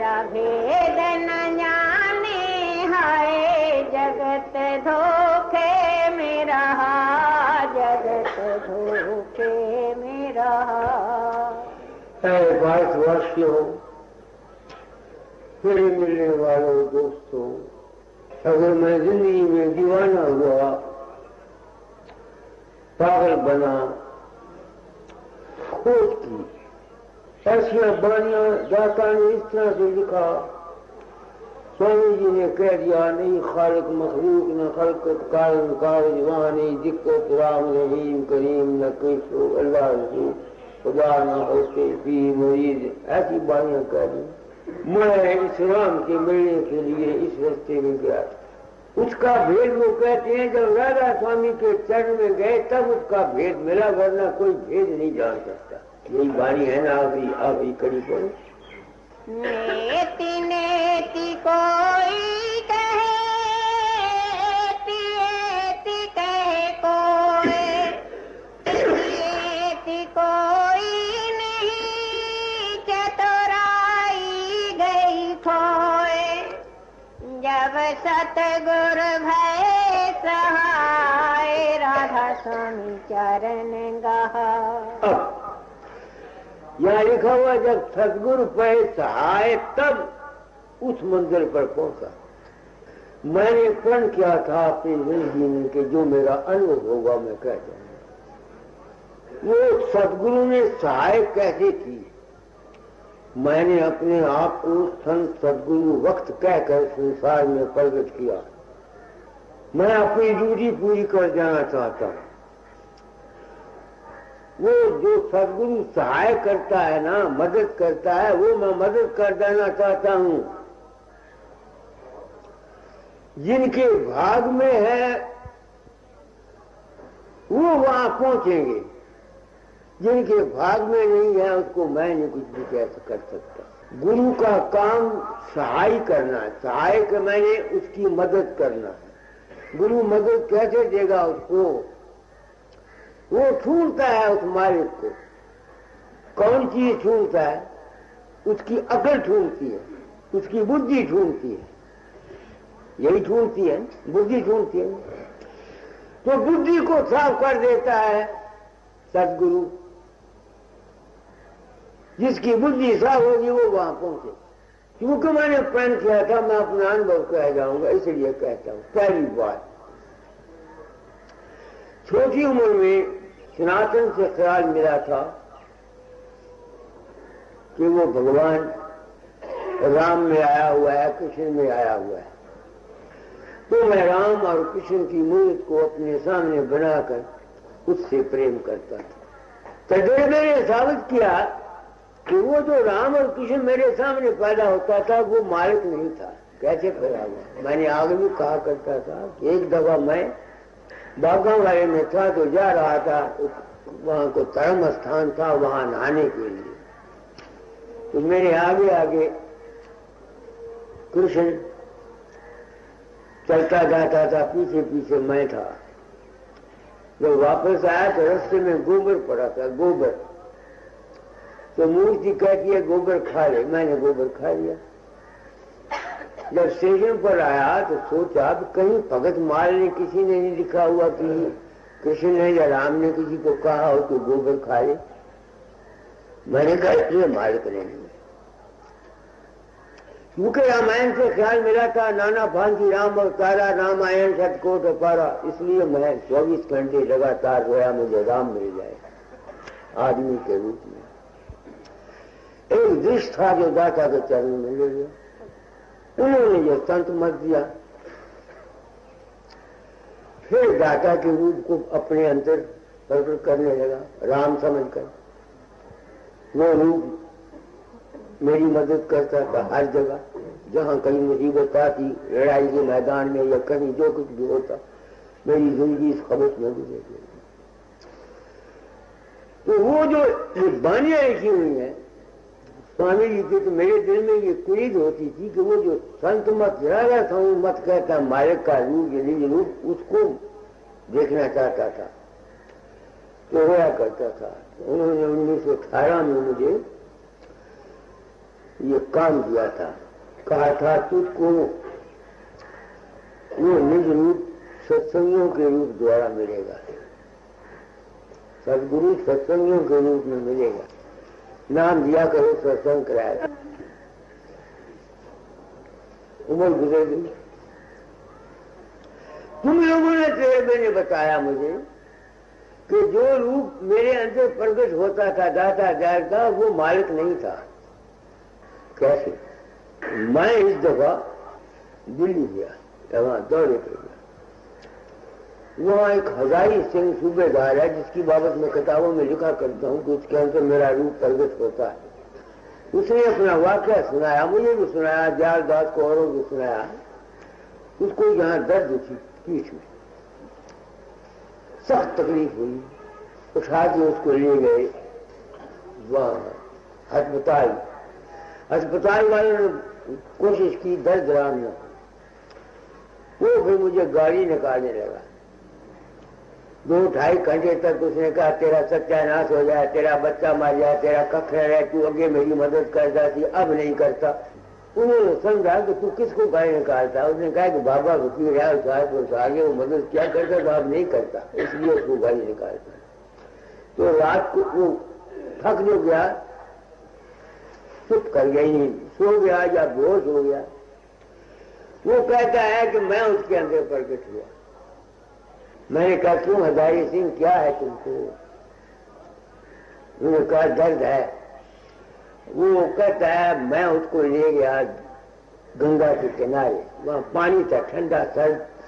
मेरा भेद न जाने, हाय जगत धोखे में रहा, जगत धोखे में रहा। भारतवासियों, फिर मिलने वालों दोस्तों, अगर मैं जिंदगी में दीवाना हुआ, पागल बना, खोज की, ऐसी बानियां दाता ने इस तरह से लिखा, स्वामी जी ने कह दिया, नहीं खालिक मखलूक न खलकत कारण कारज, वहां नहीं दिक्कत राम रहीम करीम न कृष्ण अल्लाह खुदा न होते भी मुरीद, ऐसी बानियां कह दी। मैं इस राम के मिलने के लिए इस रास्ते में गया था। उसका भेद वो कहते हैं जब राधा स्वामी के चरण में गए तब उसका भेद मिला, वरना कोई भेद नहीं जान सकता। यही बानी है ना, अभी कड़ी पर नेति नेति कोई कहे, एति कहे कोई, एति कोई नहीं, चतुराई गई खोए, जब सतगुरु भय सहाय, राधा स्वामी चरण गहा। यहाँ लिखा हुआ जब सदगुरु पे सहाय तब उस मंजिल पर पहुंचा। मैंने प्रण किया था अपनी जिंदगी में कि जो मेरा अनुभव होगा मैं कह जाऊंगा। वो सदगुरु ने सहाय कैसे की, मैंने अपने आप को संत सदगुरु वक्त कहकर संसार में प्रकट किया। मैं अपनी ड्यूटी पूरी कर जाना चाहता हूं। वो जो सदगुरु सहाय करता है ना, मदद करता है, वो मैं मदद कर देना चाहता हूं। जिनके भाग में है वो वहां पहुंचेंगे, जिनके भाग में नहीं है उसको मैं नहीं कुछ भी कैसे कर सकता। गुरु का काम सहाय करना है, सहाय के मैंने उसकी मदद करना है। गुरु मदद कैसे देगा उसको, वो छूटता है उस मालिक को। कौन चीज छूटता है, उसकी अकल छूटती है, उसकी बुद्धि छूटती है, यही छूटती है, बुद्धि छूटती है। तो बुद्धि को साफ कर देता है सदगुरु। जिसकी बुद्धि साफ होगी वो वहां पहुंचे। क्योंकि मैंने प्रण किया था, मैं अपना अनुभव कह जाऊंगा, इसलिए कहता हूं। पहली बात, छोटी उम्र में सनातन से ख्याल मिला था कि वो भगवान राम में आया हुआ है, कृष्ण में आया हुआ है। तो मैं राम और कृष्ण की मूर्ति को अपने सामने बनाकर उससे प्रेम करता था। तदे मैंने साबित किया कि वो जो राम और कृष्ण मेरे सामने पैदा होता था वो मालिक नहीं था। कैसे पैदा हुआ? मैंने आगे भी कहा करता था कि एक दफा मैं बागा वाले में था तो जा रहा था, वहां को धर्म स्थान था, वहां नहाने के लिए। तो मेरे आगे आगे कृष्ण चलता जाता था, पीछे पीछे मैं था। जब वापस आया तो रास्ते में गोबर पड़ा था, गोबर। तो मूर्ति कहती है गोबर खा ले, मैंने गोबर खा लिया। जब स्टेशन पर आया तो सोचा कहीं भगत माल ने किसी ने नहीं लिखा हुआ कि कृष्ण ने या राम ने किसी को कहा हो तो गोबर खा ले। मैंने कहा इसलिए मालिक ने नहीं। क्योंकि रामायण से ख्याल मिला था नाना भांति राम अवतारा, रामायण सतकोट अपारा, इसलिए मैं 24 घंटे लगातार रोया मुझे राम मिल जाए आदमी के रूप में। एक दृश्य था जो दाता के चरण में ले गया, उन्होंने जो संत मत दिया। फिर दाता के रूप को अपने अंतर प्रकट करने लगा, राम समझकर। वो रूप मेरी मदद करता था हर जगह, जहां कहीं मुसीबत आती, लड़ाई के मैदान में या कहीं जो कुछ भी होता, मेरी जिंदगी इस खबर में गुजर गई। तो वो जो बानियां लिखी हुई है स्वामी जी की, तो मेरे दिल में ये कुरीद होती थी कि वो जो संत मत राजा स्वामी मत कहता मालिक का रूप या निज रूप, उसको देखना चाहता था। तो होया करता था। उन्होंने 1918 में मुझे ये काम दिया था, कहा था तुझको वो निज रूप सत्संगों के रूप द्वारा मिलेगा, सदगुरु सत्संगों के रूप में मिलेगा, नाम दिया करो सत्संग कराएगा। उम्र गुजर गई। तुम लोगों ने तेरे मैंने बताया मुझे कि जो रूप मेरे अंदर प्रकट होता था दाता जाता वो मालिक नहीं था। कैसे? मैं इस दफा दिल्ली गया, वहां दौरे पे गया, वहां एक हजारी सिंह सूबेदार है जिसकी बाबत मैं किताबों में लिखा करता हूं कि उसके अंदर मेरा रूप प्रकट होता है। उसने अपना वाक्य सुनाया, मुझे भी सुनाया, दयाल दास को औरों को सुनाया। उसको यहाँ दर्द थी पीठ में, सख्त तकलीफ हुई, उठा के उसको ले गए वहां अस्पताल। अस्पताल वालों ने कोशिश की दर्द राम न, वो फिर मुझे गाड़ी निकालने लगा। 2-2.5 घंटे तक उसने कहा तेरा सत्यानाश हो जाए, तेरा बच्चा मर जाए, तेरा कख रहे, तू आगे मेरी मदद करता थी अब नहीं करता। उन्होंने समझा कि तू किसको गाड़ी निकालता। उसने कहा कि बाबा वकील है साहब उस आगे वो मदद क्या करता था अब नहीं करता, इसलिए उसको गाड़ी निकालता। तो रात को वो थक जो गया, चुप कर गई, सो गया या बेहोश हो गया। वो कहता है कि मैं उसके अंदर प्रकट हुआ। मैंने कहा क्यों हजारी सिंह क्या है तुमको? उन्होंने कहा दर्द है। वो कहता है मैं उसको ले गया गंगा के किनारे, वहां पानी था ठंडा,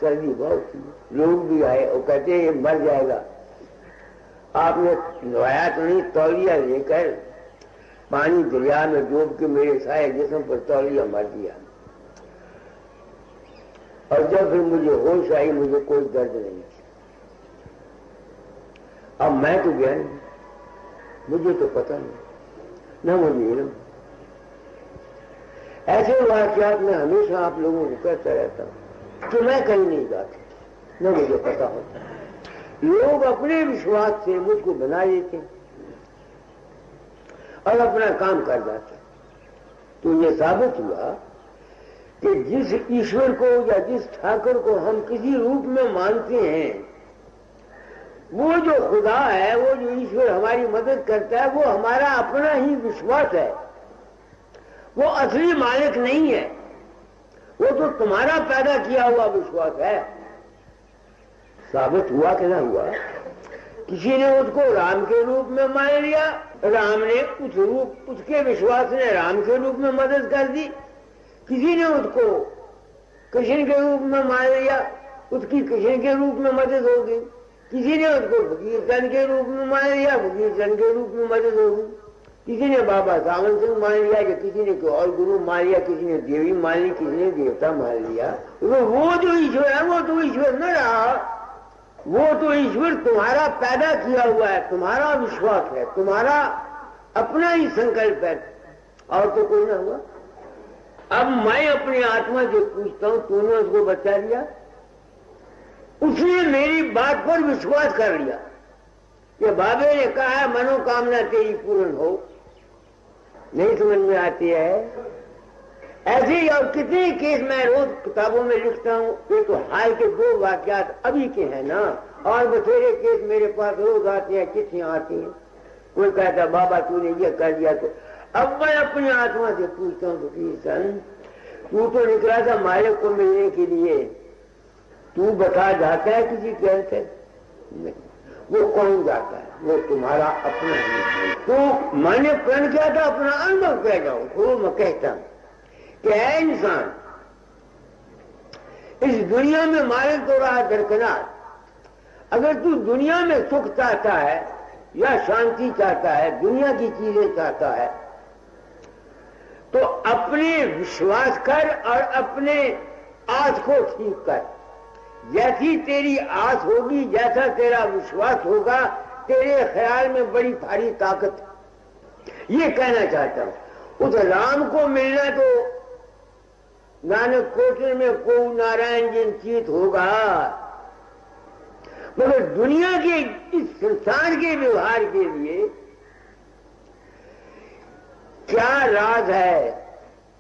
सर्दी बहुत थी, लोग भी आए और कहते ये मर जाएगा। आपने नहाया तो नहीं? तौलिया लेकर पानी दरिया में डूब के मेरे सारे जिस्म पर तौलिया मार दिया। और जब फिर मुझे होश आई मुझे कोई दर्द नहीं थी। अब मैं तो गया नहीं, मुझे तो पता नहीं, न मुझे इल्म। ऐसे वाकयात में हमेशा आप लोगों को कहता रहता हूं कि मैं कहीं नहीं जाता, न मुझे पता होता। लोग अपने विश्वास से मुझको बना लेते और अपना काम कर जाते। तो ये साबित हुआ कि जिस ईश्वर को या जिस ठाकुर को हम किसी रूप में मानते हैं, वो जो खुदा है, वो जो ईश्वर हमारी मदद करता है, वो हमारा अपना ही विश्वास है, वो असली मालिक नहीं है। वो तो तुम्हारा पैदा किया हुआ विश्वास है। साबित हुआ कि ना हुआ? किसी ने उसको राम के रूप में मान लिया, राम ने उस रूप, उसके विश्वास ने राम के रूप में मदद कर दी। किसी ने उसको कृष्ण के रूप में मान लिया, उसकी कृष्ण के रूप में मदद होगी। किसी ने उसको फकीर चंद के रूप में मान लिया, फकीर चंद के रूप में मदद होगी। किसी ने बाबा सावन सिंह मान लिया, कि किसी ने कोई और गुरु मान लिया, किसी ने देवी मान ली, किसी ने देवता मान लिया। वो जो ईश्वर है वो तो ईश्वर न रहा, वो तो ईश्वर तुम्हारा पैदा किया हुआ है, तुम्हारा विश्वास है, तुम्हारा अपना ही संकल्प है, और तो कोई ना हुआ। अब मैं अपनी आत्मा से पूछता हूं, तूने उसको बचा लिया? उसने मेरी बात पर विश्वास कर लिया कि बाबे ने कहा है मनोकामना तेरी पूर्ण हो। नहीं समझ में आती है? ऐसे ही और कितने केस मैं रोज किताबों में लिखता हूं। ये तो हाल के 2 वाकयात अभी के हैं ना, और बथेरे केस मेरे पास रोज आते हैं, चिट्ठियां आती हैं। कोई कहता बाबा तूने ये कर दिया। तो अब मैं अपनी आत्मा से पूछता हूं फकीर, तू तो निकला था मालिक को मिलने के लिए, तू बता जाता है किसी के अंदर? नहीं, वो कौन जाता है? वो तुम्हारा अपना ही। तो मैंने प्रण किया था अपना अनुभव कह जाऊं, तो मैं कहता हूं कि है इंसान इस दुनिया में मालिक तो रहा दरकिनार। अगर तू दुनिया में सुख चाहता है या शांति चाहता है, दुनिया की चीजें चाहता है, तो अपने विश्वास कर और अपने आस को ठीक कर। जैसी तेरी आस होगी, जैसा तेरा विश्वास होगा, तेरे ख्याल में बड़ी भारी ताकत। ये कहना चाहता हूं, उस राम को मिलना तो नानक कोटल में को नारायण जिन चीत होगा, मगर दुनिया के इस संसार के व्यवहार के लिए क्या राज है,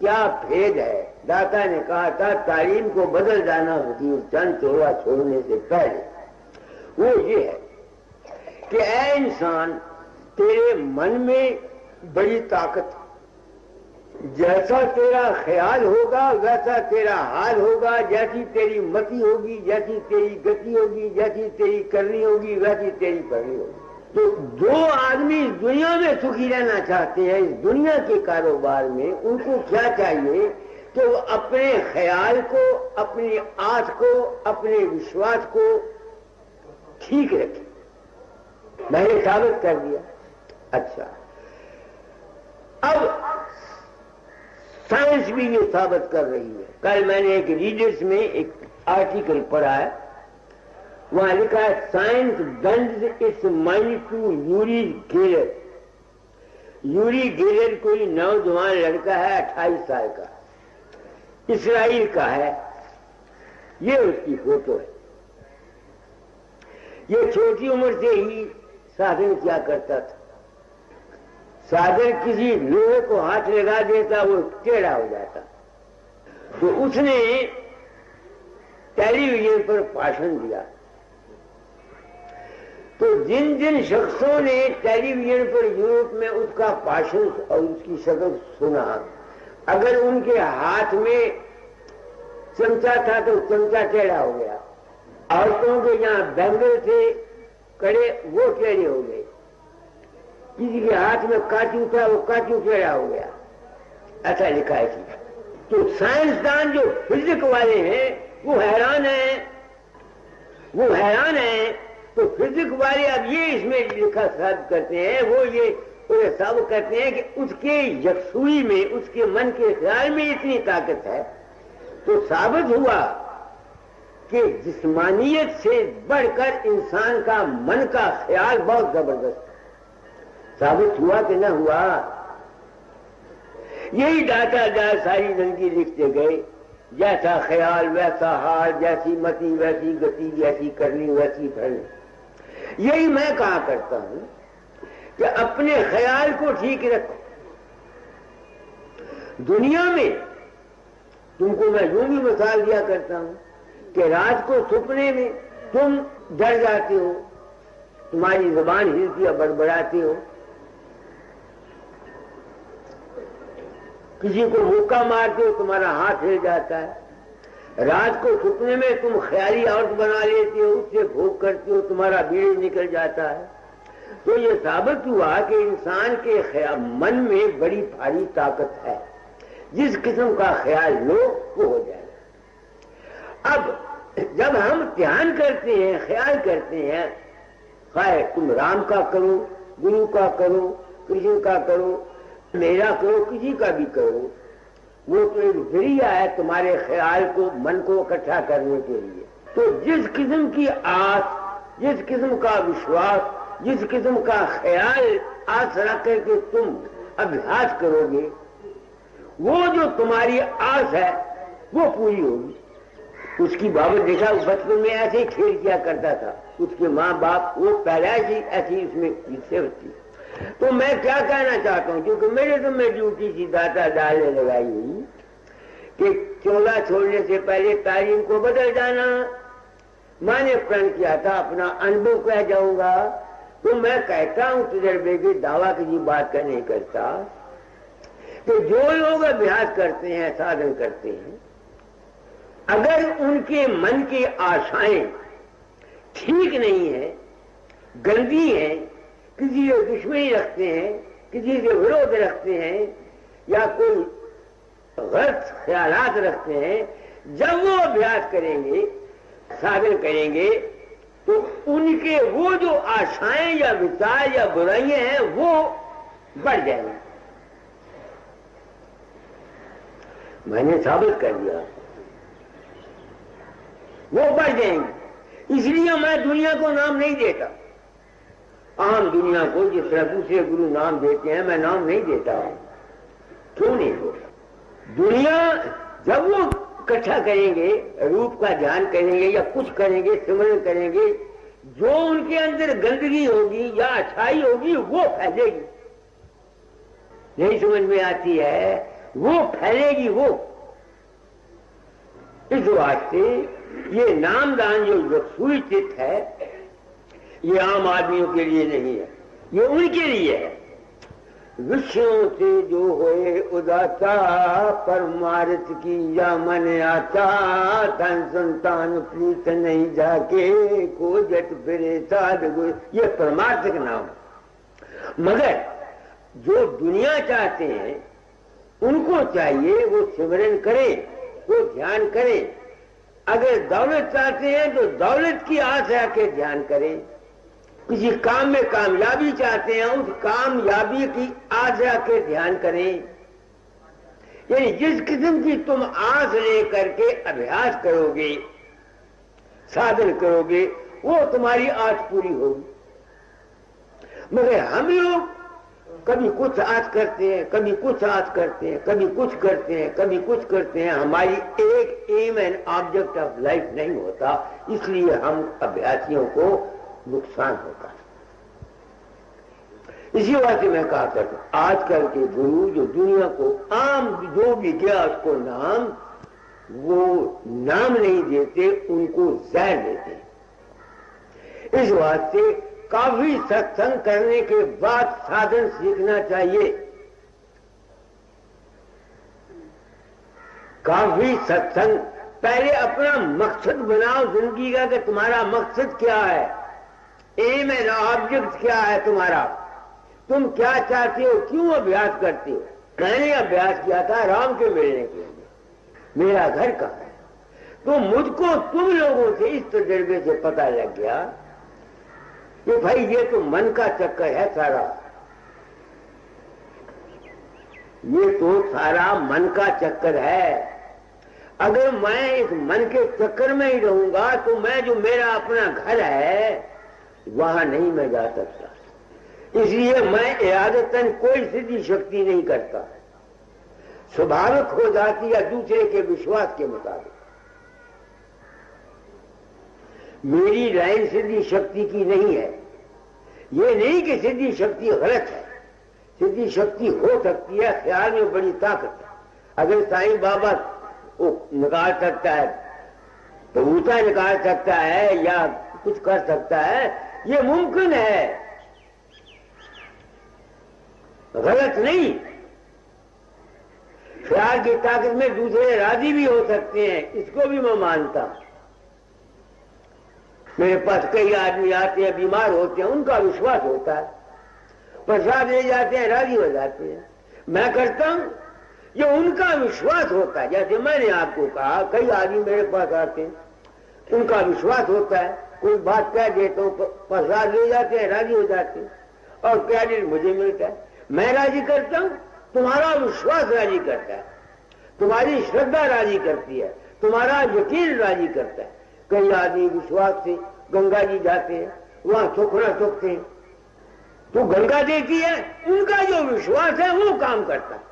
क्या भेद है। दाता ने कहा था तालीम को बदल जाना हुजूर चंद चोला छोड़ने से पहले। वो ये है कि ऐ इंसान, तेरे मन में बड़ी ताकत, जैसा तेरा ख्याल होगा वैसा तेरा हाल होगा, जैसी तेरी मति होगी, जैसी तेरी गति होगी, जैसी तेरी करनी होगी, वैसी तेरी करनी होगी। तो जो आदमी इस दुनिया में सुखी रहना चाहते हैं, इस दुनिया के कारोबार में, उनको क्या चाहिए कि वो अपने ख्याल को, अपनी आस को, अपने विश्वास को ठीक रखें। मैंने साबित कर दिया। अच्छा, अब साइंस भी ये साबित कर रही है। कल मैंने एक रीडर्स में एक आर्टिकल पढ़ा है, वहां लिखा है science bends its mind to Uri Geller. Uri Geller कोई नौजवान लड़का है, 28 साल का, इसराइल का है। ये उसकी फोटो है। ये छोटी उम्र से ही साधन क्या करता था। साधन किसी लोहे को हाथ लगा देता, वो टेढ़ा हो जाता। तो उसने टेलीविजन पर भाषण दिया। तो जिन जिन शख्सों ने टेलीविजन पर यूरोप में उसका भाषण और उसकी शक्ल सुना, अगर उनके हाथ में चमचा था तो चमचा टेढ़ा हो गया। औरतों के जहां बैंगल थे कड़े, वो टेढ़े हो गए। किसी के हाथ में काचू था, वो काचू टेढ़ा हो गया। ऐसा लिखा है। तो साइंसदान जो फिजिक्स वाले हैं वो हैरान हैं, वो हैरान हैं। तो फिजिक्स वाले अब ये इसमें लिखा साबित करते हैं, वो ये साबित करते हैं कि उसके यकसुई में, उसके मन के ख्याल में इतनी ताकत है। तो साबित हुआ कि जिस्मानियत से बढ़कर इंसान का मन का ख्याल बहुत जबरदस्त। साबित हुआ कि न हुआ? यही दाता दार सारी जिंदगी लिखते गए, जैसा ख्याल वैसा हाल, जैसी मति वैसी गति, जैसी करनी वैसी भरनी। यही मैं कहा करता हूं कि अपने ख्याल को ठीक रखो। दुनिया में तुमको मैं यूं भी मिसाल दिया करता हूं कि रात को सपने में तुम डर जाते हो, तुम्हारी जुबान हिलती है, बड़बड़ाते हो, किसी को मुक्का मारते हो, तुम्हारा हाथ हिल जाता है। रात को सपने में तुम ख्याली औरत बना लेते हो, उससे भोग करते हो, तुम्हारा बीड़ निकल जाता है। तो ये साबित हुआ कि इंसान के मन में बड़ी भारी ताकत है। जिस किस्म का ख्याल लो वो हो जाएगा। अब जब हम ध्यान करते हैं, ख्याल करते हैं, खाए तुम राम का करो, गुरु का करो, कृष्ण का करो, मेरा करो, किसी का भी करो, वो तो एक जरिया है तुम्हारे ख्याल को, मन को इकट्ठा करने के लिए। तो जिस किस्म की आस, जिस किस्म का विश्वास, जिस किस्म का ख्याल आस रख करके तुम अभ्यास करोगे, वो जो तुम्हारी आस है वो पूरी होगी। उसकी बाबत देखा, बचपन में ऐसे ही खेल किया करता था, उसके माँ बाप वो पैदाइश ही ऐसी उसमें हिस्से होती। तो मैं क्या कहना चाहता हूं, क्योंकि मेरे तो मैं ड्यूटी सी दाता डालने लगाई हुई कि चोला छोड़ने से पहले तालीम को बदल जाना। मैंने प्रण किया था, अपना अनुभव कह जाऊंगा। तो मैं कहता हूं तजर्बे की दावा की बात का नहीं करता। तो जो लोग अभ्यास करते हैं, साधन करते हैं, अगर उनके मन की आशाएं ठीक नहीं है, गंदी हैं, किसी से दुश्मनी रखते हैं, किसी से विरोध रखते हैं, या कोई गलत ख्यालात रखते हैं, जब वो अभ्यास करेंगे, साधन करेंगे, तो उनके वो जो आशाएं या विचार या बुराइयां हैं वो बढ़ जाएंगी। मैंने साबित कर दिया, वो बढ़ जाएंगे। इसलिए मैं दुनिया को नाम नहीं देता। आम दुनिया को जिस तरह दूसरे गुरु नाम देते हैं, मैं नाम नहीं देता हूं। क्यों नहीं देता? दुनिया जब वो इकट्ठा करेंगे, रूप का ध्यान करेंगे या कुछ करेंगे, सिमरन करेंगे, जो उनके अंदर गंदगी होगी या अच्छाई होगी वो फैलेगी। नहीं समझ में आती है, वो फैलेगी वो। इस वास्ते ये नामदान जो सुचित है, ये आम आदमियों के लिए नहीं है, ये उनके लिए है। विषयों से जो होए उदाता, परमार्थ की या मन आता, धन संतान प्रीत नहीं जाके, खोजत फिरे साध गुरु, ये परमार्थ का नाम। मगर जो दुनिया चाहते हैं उनको चाहिए वो सिमरन करें, वो ध्यान करें। अगर दौलत चाहते हैं तो दौलत की आस रखे ध्यान करें। किसी काम में कामयाबी चाहते हैं, उस कामयाबी की आस रखे ध्यान करें। यानी जिस किस्म की तुम आस लेकर के अभ्यास करोगे, साधन करोगे, वो तुम्हारी आस पूरी होगी। मगर हम लोग कभी कुछ आस करते हैं, कभी कुछ आस करते हैं, कभी कुछ करते हैं, कभी कुछ करते हैं। हमारी एक aim and object of life नहीं होता, इसलिए हम अभ्यासियों को नुकसान होता है। इसी वजह से मैं कहा करता हूं, आजकल के गुरु जो दुनिया को आम जो भी गया उसको नाम, वो नाम नहीं देते, उनको जहर देते। इस वास्ते काफी सत्संग करने के बाद साधन सीखना चाहिए। काफी सत्संग, पहले अपना मकसद बनाओ जिंदगी का कि तुम्हारा मकसद क्या है, एम एंड ऑब्जेक्ट क्या है तुम्हारा, तुम क्या चाहते हो, क्यों अभ्यास करते हो। मैंने अभ्यास किया था राम के मिलने के लिए, मेरा घर कहाँ है। तो मुझको तुम लोगों से इस तजुर्बे से पता लग गया कि भाई ये तो मन का चक्कर है सारा, ये तो सारा मन का चक्कर है। अगर मैं इस मन के चक्कर में ही रहूंगा तो मैं जो मेरा अपना घर है वहां नहीं मैं जा सकता। इसलिए मैं इरादतन कोई सिद्धि शक्ति नहीं करता, स्वाभाविक हो जाती है दूसरे के विश्वास के मुताबिक। मेरी लाइन सिद्धि शक्ति की नहीं है। ये नहीं कि सिद्धि शक्ति गलत है, सिद्धि शक्ति हो सकती है, ख्याल में बड़ी ताकत है। अगर साईं बाबा वो निकाल सकता है तो ऊंचा निकाल सकता है या कुछ कर सकता है, ये मुमकिन है, गलत नहीं। ख्याल की ताकत में दूसरे राजी भी हो सकते हैं, इसको भी मैं मानता हूं। मेरे पास कई आदमी आते हैं, बीमार होते हैं, उनका विश्वास होता है, प्रसाद ले जाते हैं, राजी हो जाते हैं। मैं करता हूं, ये उनका विश्वास होता है। जैसे मैंने आपको कहा, कई आदमी मेरे पास आते हैं, उनका विश्वास होता है, कोई बात कह देता हूं, प्रसाद ले जाते हैं, राजी हो जाते हैं, और क्रेडिट मुझे मिलता है। मैं राजी करता हूं, तुम्हारा विश्वास राजी करता है, तुम्हारी श्रद्धा राजी करती है, तुम्हारा यकीन राजी करता है। कई आदमी विश्वास से गंगा जी जाते हैं, वहां सुखना सुखते हैं, तो गंगा देती है, उनका जो विश्वास है वो काम करता है।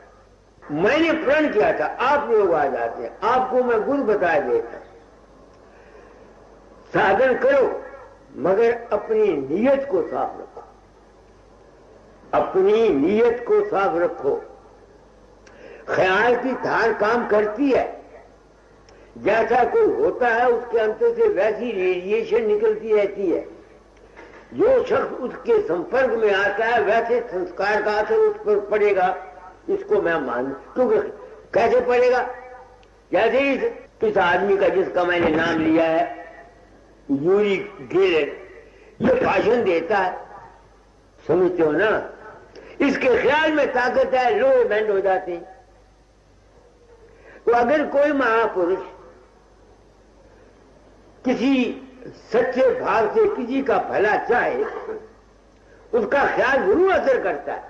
मैंने प्रण किया था, आप लोग आ जाते हैं, आपको मैं गुरु बता देता, साधन करो मगर अपनी नीयत को साफ रखो, अपनी नीयत को साफ रखो। ख्याल की धार काम करती है, जैसा कोई होता है उसके अंदर से वैसी रेडिएशन निकलती रहती है। जो शख्स उसके संपर्क में आता है वैसे संस्कार का असर उस पर पड़ेगा, इसको मैं मान। क्योंकि कैसे पड़ेगा, जैसे इस आदमी का जिसका मैंने नाम लिया है यूरी गेलर, ये भाषण देता है, समझते हो ना, इसके ख्याल में ताकत है, लोग बैंड हो जाते हैं। तो अगर कोई महापुरुष किसी सच्चे भाव से किसी का भला चाहे, उसका ख्याल जरूर असर करता है,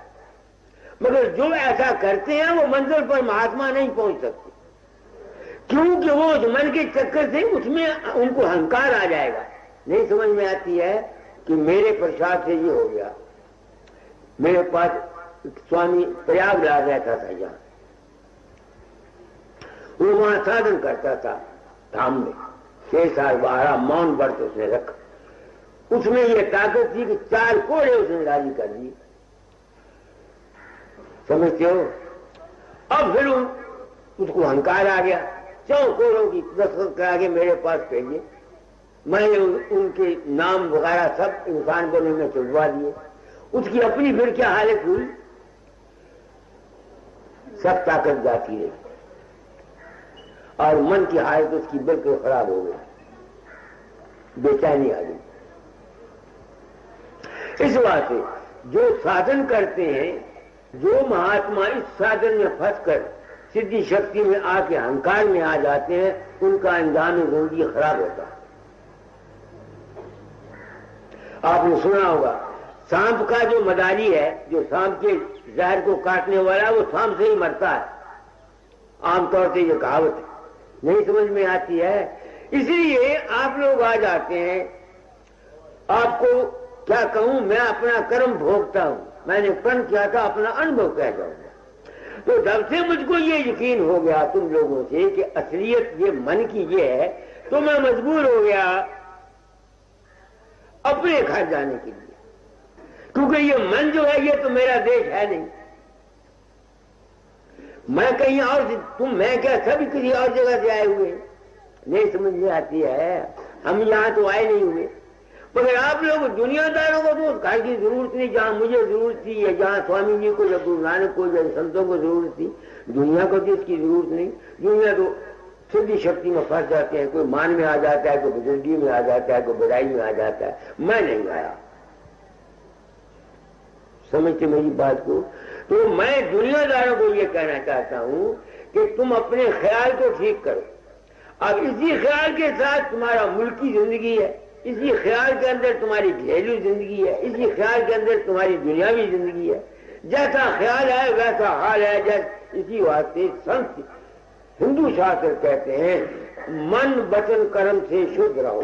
मगर जो ऐसा करते हैं वो मंजिल पर महात्मा नहीं पहुंच सकते, क्योंकि वो उस मन के चक्कर से उसमें उनको अहंकार आ जाएगा। नहीं समझ में आती है कि मेरे प्रसाद से ये हो गया। मेरे पास स्वामी प्रयागराज रहता था, जहां वो वहां साधन करता था धाम में, 6 साल 12 मौन व्रत उसने रखा। उसमें यह ताकत थी कि 4 कोड़े उसने राजी कर दी, समझते हो? अब फिर उसको अहंकार आ गया, 4 कोरों की दस्तखत करा के मेरे पास भेजिए। मैंने उनके नाम वगैरह सब इंसान बोले में चुलवा दिए। उसकी अपनी फिर क्या हालत हुई, सब ताकत जाती रही और मन की हालत उसकी बिल्कुल खराब हो गई, बेचैनी आ गई। इस बात से जो साधन करते हैं, जो महात्मा इस साधन में फंसकर सिद्धि शक्ति में आके अहंकार में आ जाते हैं, उनका अंजाम जिंदगी खराब होता है। आपने सुना होगा, सांप का जो मदारी है, जो सांप के जहर को काटने वाला है, वो सांप से ही मरता है। आमतौर से ये कहावत है, नहीं समझ में आती है, इसलिए आप लोग आ जाते हैं। आपको क्या कहूं, मैं अपना कर्म भोगता हूं, मैंने कर्म किया था, अपना अनुभव कह जाऊंगा। तो जब से मुझको ये यकीन हो गया तुम लोगों से कि असलियत ये मन की ये है, तो मैं मजबूर हो गया अपने घर जाने के लिए, क्योंकि ये मन जो है ये तो मेरा देश है नहीं। मैं कहीं और, मैं क्या सभी किसी और जगह से आए हुए, नहीं समझ में आती है। हम यहां तो आए नहीं हुए, मगर आप लोग दुनियादारों को तो घर की जरूरत नहीं, जहां मुझे जरूरत थी या जहां स्वामी जी को या गुरु नानक को या संतों को जरूरत थी, दुनिया को तो इसकी जरूरत नहीं। दुनिया तो सिद्धि शक्ति में फंस जाते हैं, कोई मान में आ जाता है, कोई बुजुर्गी में आ जाता है, कोई बुराई में आ जाता है। मैं नहीं आया, समझते मेरी बात को? तो मैं दुनियादारों को ये कहना चाहता हूं कि तुम अपने ख्याल को ठीक करो। अब इसी ख्याल के साथ तुम्हारा मुल्की जिंदगी है, इसी ख्याल के अंदर तुम्हारी घरेलू जिंदगी है, इसी ख्याल के अंदर तुम्हारी दुनियावी जिंदगी है। जैसा ख्याल है वैसा हाल है। जैसे इसी वास्ते संत हिंदू शास्त्र कहते हैं, मन वचन कर्म से शुद्ध रहो,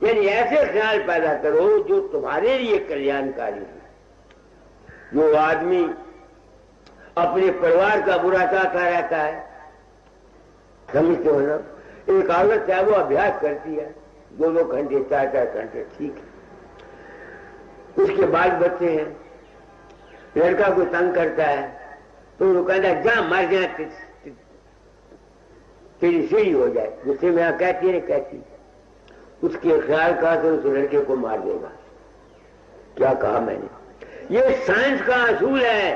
यानी ऐसे ख्याल पैदा करो जो तुम्हारे लिए कल्याणकारी हो। जो आदमी अपने परिवार का बुरा चाहता रहता है, समझते हो ना, एक औरत है वो अभ्यास करती है 2-2 घंटे 4-4 घंटे, ठीक है, उसके बाल बच्चे हैं, लड़का को तंग करता है तो वो कहता है जा मर जाए, तेरी सीढ़ी हो जाए। गुस्से में कहती है, कहती उसके ख्याल का तो उस लड़के को मार देगा। क्या कहा मैंने? ये साइंस का असूल है।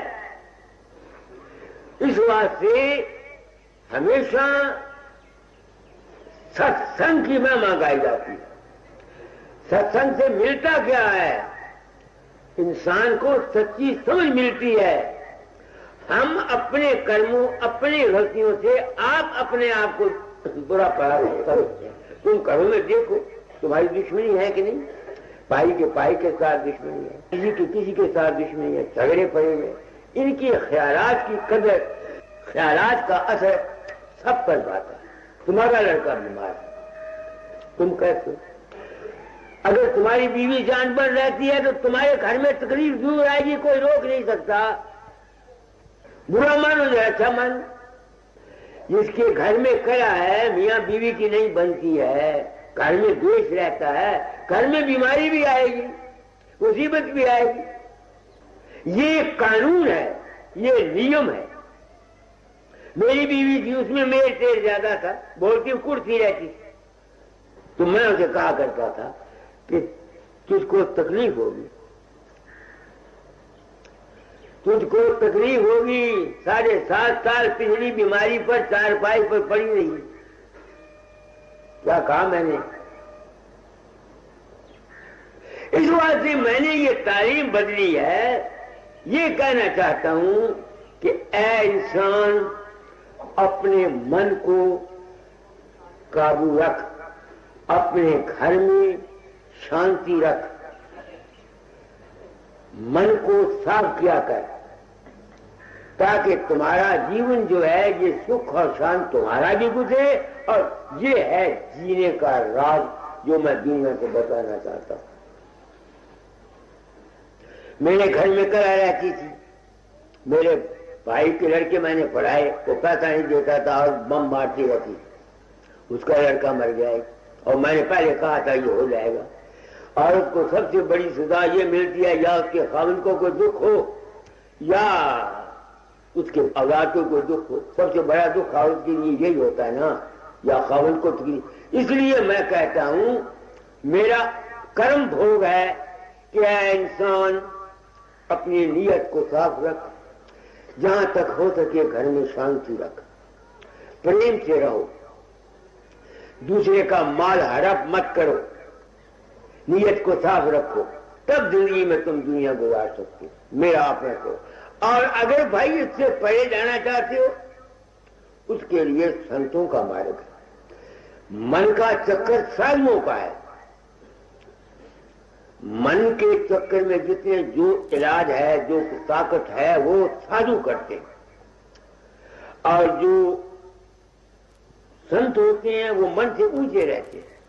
इस वास्ते हमेशा सत्संग की महिमा गाई जाती है। सत्संग से मिलता क्या है? इंसान को सच्ची समझ मिलती है। हम अपने कर्मों, अपनी गलतियों से आप अपने आप को बुरा पड़ा करो। तुम करो में देखो तुम्हारी दुश्मनी है कि नहीं, भाई के साथ दुश्मनी है, किसी के साथ दुश्मनी है, झगड़े पड़े हुए, इनकी ख्यालात की कदर, ख्यालात का असर सब पर जाता है। तुम्हारा लड़का बीमार है, तुम कैसे? अगर तुम्हारी बीवी जान पर रहती है तो तुम्हारे घर में तकलीफ जरूर आएगी, कोई रोक नहीं सकता। बुरा मानो या अच्छा मानो, जिसके घर में कया है, मियां बीवी की नहीं बनती है, घर में द्वेष रहता है, घर में बीमारी भी आएगी, मुसीबत भी आएगी। ये कानून है, ये नियम है। मेरी बीवी थी, उसमें मेल तेल ज्यादा था, बोलती कुर्सी रहती, तो मैं उसे कहा करता था कि तुझको तकलीफ होगी, तुझको तकलीफ होगी। 7.5 साल पिछली बीमारी पर चारपाई पर पड़ी रही। क्या कहा मैंने? इस बात से मैंने ये तालीम बदली है। ये कहना चाहता हूं कि ऐ इंसान, अपने मन को काबू रख, अपने घर में शांति रख, मन को साफ किया कर, ताकि तुम्हारा जीवन जो है ये सुख और शांत तुम्हारा भी गुजरे। और ये है जीने का राज जो मैं दुनिया को बताना चाहता हूं। मेरे घर में कला रहती थी, मेरे भाई के लड़के मैंने पढ़ाए, वो पैसा नहीं देता था और बम मारती रहती, उसका लड़का मर गया। और मैंने पहले कहा था ये हो जाएगा। औरत को सबसे बड़ी सजा ये मिलती है, या उसके खाविंद को कोई दुख हो या उसके औलादों को दुख हो, सबसे बड़ा दुख औरत के लिए यही होता है ना, या खावंद को तकलीफ। इसलिए मैं कहता हूं मेरा कर्म भोग है कि इंसान अपनी नीयत को साफ रख, जहां तक हो सके घर में शांति रख, प्रेम से रहो, दूसरे का माल हड़प मत करो, नीयत को साफ रखो, तब जिंदगी में तुम दुनिया गुजार सकते हो। मेरा अपना को। और अगर भाई इससे परे जाना चाहते हो, उसके लिए संतों का मार्ग है। मन का चक्कर साधुओं का है। मन के चक्कर में जितने जो इलाज है, जो ताकत है, वो साधु करते हैं, और जो संत होते हैं वो मन से ऊंचे रहते हैं।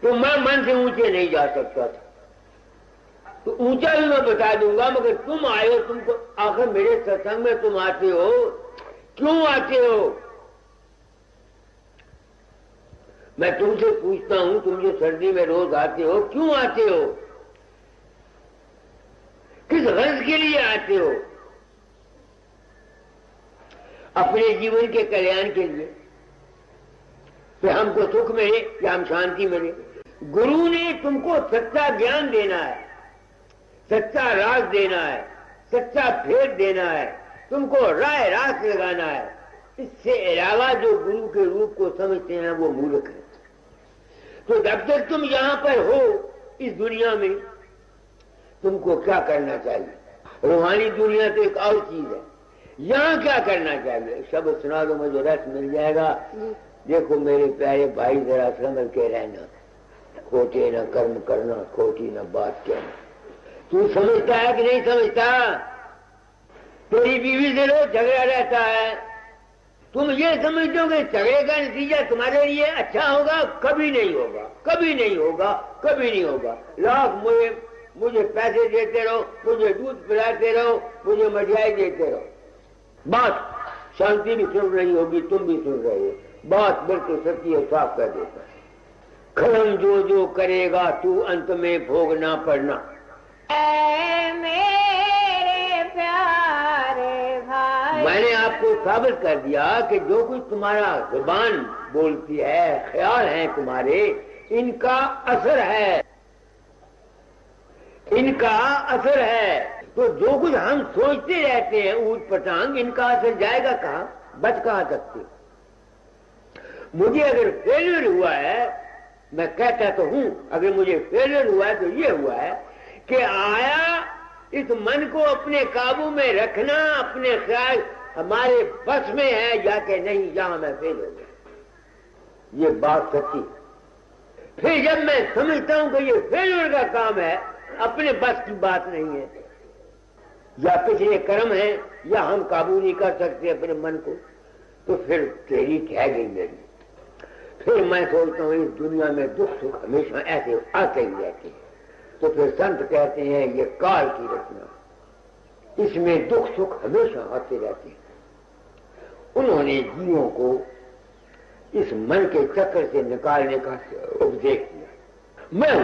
तो मैं मन से ऊंचे नहीं जा सकता था, तो ऊंचा भी मैं बता दूंगा, मगर तुम आए हो, तुमको आखिर मेरे सत्संग में तुम आते हो, क्यों आते हो? मैं तुमसे पूछता हूं, तुम जो सर्दी में रोज आते हो, क्यों आते हो? किस गर्ज के लिए आते हो? अपने जीवन के कल्याण के लिए, कि हमको सुख मिले या हम शांति मिले। गुरु ने तुमको सच्चा ज्ञान देना है, सच्चा राज देना है, सच्चा भेद देना है, तुमको राय रास लगाना है। इससे अलावा जो गुरु के रूप को समझते हैं वो मूर्ख है। तो जब तक तुम यहां पर हो इस दुनिया में, तुमको क्या करना चाहिए? रूहानी दुनिया तो एक और चीज है, यहां क्या करना चाहिए? शब्द सुना दो, मुझे रस मिल जाएगा। देखो मेरे प्यारे भाई, जरा समझ के रहना, खोटे न कर्म करना, खोटी न बात कहना। तू समझता है कि नहीं समझता? तेरी बीवी से रोज झगड़ा रहता है, तुम ये समझते हो कि झगड़े का नतीजा तुम्हारे लिए अच्छा होगा? कभी नहीं होगा, कभी नहीं होगा, कभी नहीं होगा। लाख मुझे पैसे देते रहो, मुझे दूध पिलाते रहो, मुझे मिठाई देते रहो, बात शांति भी सुन रही होगी, तुम भी सुन रहे हो, बात बिल्कुल सच्ची है, साफ कर देता है। कर्म जो जो करेगा तू अंत में भोगना पड़ना। ऐ मेरे प्यारे भाई, मैंने आपको साबित कर दिया कि जो कुछ तुम्हारा जुबान बोलती है, ख्याल है तुम्हारे, इनका असर है, इनका असर है। तो जो कुछ हम सोचते रहते हैं ऊट पटांग, इनका असर जाएगा कहां? बच कहां सकते? मुझे अगर फेलियर हुआ है, मैं कहता तो हूं, अगर मुझे फेलियर हुआ है तो ये हुआ है कि आया इस मन को अपने काबू में रखना, अपने ख्याल हमारे बस में है या कि नहीं, यहां मैं फेल हो गया। ये बात सच्ची। फिर जब मैं समझता हूं कि ये फेलियर का काम है, अपने बस की बात नहीं है, या पिछले कर्म है, या हम काबू नहीं कर सकते अपने मन को, तो फिर तेरी कह गई मेरी। फिर मैं सोचता हूं इस दुनिया में दुख सुख हमेशा ऐसे आते ही रहते हैं। तो फिर संत कहते हैं ये काल की रचना, इसमें दुख सुख हमेशा आते रहते हैं। उन्होंने जीवों को इस मन के चक्कर से निकालने का उपदेश दिया। मैं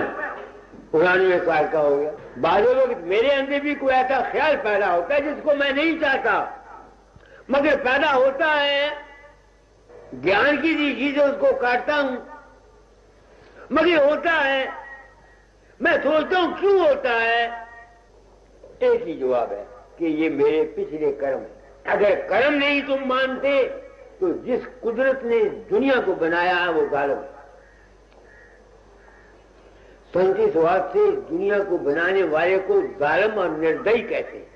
99 साल का हो गया, बाद वक्त मेरे अंदर भी कोई ऐसा ख्याल पैदा होता है जिसको मैं नहीं चाहता, मगर पैदा होता है। ज्ञान की दृष्टि से उसको काटता हूं, मगर होता है। मैं सोचता हूं क्यों होता है? एक ही जवाब है कि ये मेरे पिछले कर्म है। अगर कर्म नहीं तुम मानते तो जिस कुदरत ने दुनिया को बनाया है वो जालिम है। संत स्वाद से दुनिया को बनाने वाले को जालिम और निर्दयी कहते हैं,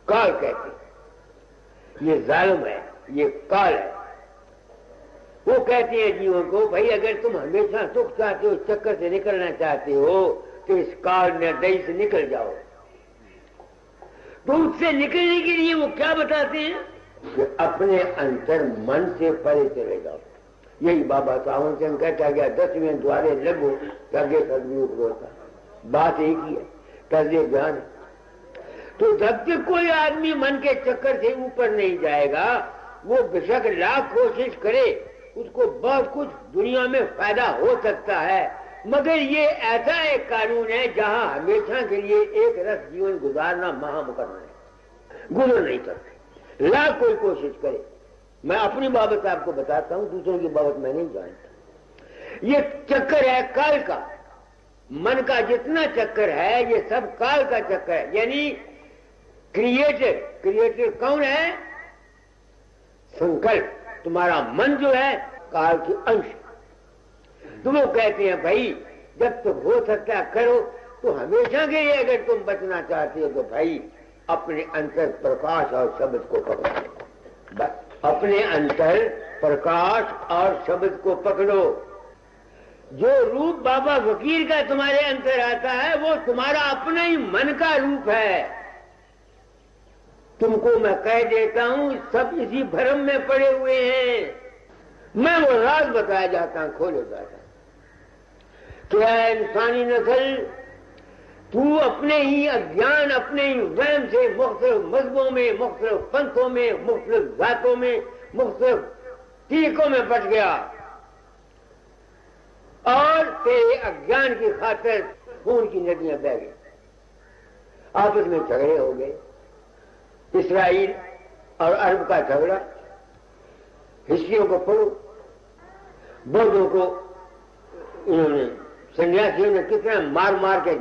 काल कहते हैं। ये जालिम है, ये काल है। वो कहते हैं जीवों को, भाई अगर तुम हमेशा सुख चाहते हो, चक्कर से निकलना चाहते हो, तो इस काल निर्दयी से निकल जाओ। तो उससे निकलने के लिए वो क्या बताते हैं कि अपने अंतर मन से परे चले जाओ। यही बाबा सावन सिंह कहता गया, 10वें द्वारे लगो तगे सदगुरु होता। बात एक ही है, तगे ज्ञान है। तो जब तक कोई आदमी मन के चक्कर से ऊपर नहीं जाएगा, वो बेशक लाख कोशिश करे, उसको बहुत कुछ दुनिया में फायदा हो सकता है, मगर ये ऐसा एक कानून है जहां हमेशा के लिए एक रस जीवन गुजारना महामुकर्रम है, गुजर नहीं सकते। लाख कोई कोशिश करे। मैं अपनी बाबत आपको बताता हूं, दूसरों की बाबत मैं नहीं जानता। ये चक्कर है काल का, मन का जितना चक्कर है ये सब काल का चक्कर है। यानी क्रिएटर कौन है? संकल्प। तुम्हारा मन जो है काल के अंश। तो वो कहते हैं भाई जब तक हो सकता है करो, तो हमेशा के लिए अगर तुम बचना चाहते हो तो भाई अपने अंतर प्रकाश और शब्द को पकड़ो। बस अपने अंतर प्रकाश और शब्द को पकड़ो। जो रूप बाबा फकीर का तुम्हारे अंतर आता है वो तुम्हारा अपना ही मन का रूप है। तुमको मैं कह देता हूं, सब इसी भ्रम में पड़े हुए हैं। मैं वो राज बताया जाता हूं, खोले जाता क्या है इंसानी नस्ल, तू अपने ही अज्ञान, अपने ही वहम से मुख्तलिफ मजहबों में, मुख्तलिफ पंथों में, मुख्तलिफ जातों में, मुख्तलिफ तरीकों में बच गया और तेरे अज्ञान की खातिर खून की नदियां बह गई। आपस में झगड़े हो गए। इसराइल और अरब का झगड़ा, हिस्ट्रियों को पढ़ो। बौद्धों को इन्होंने, सन्यासियों ने कितना मार मार के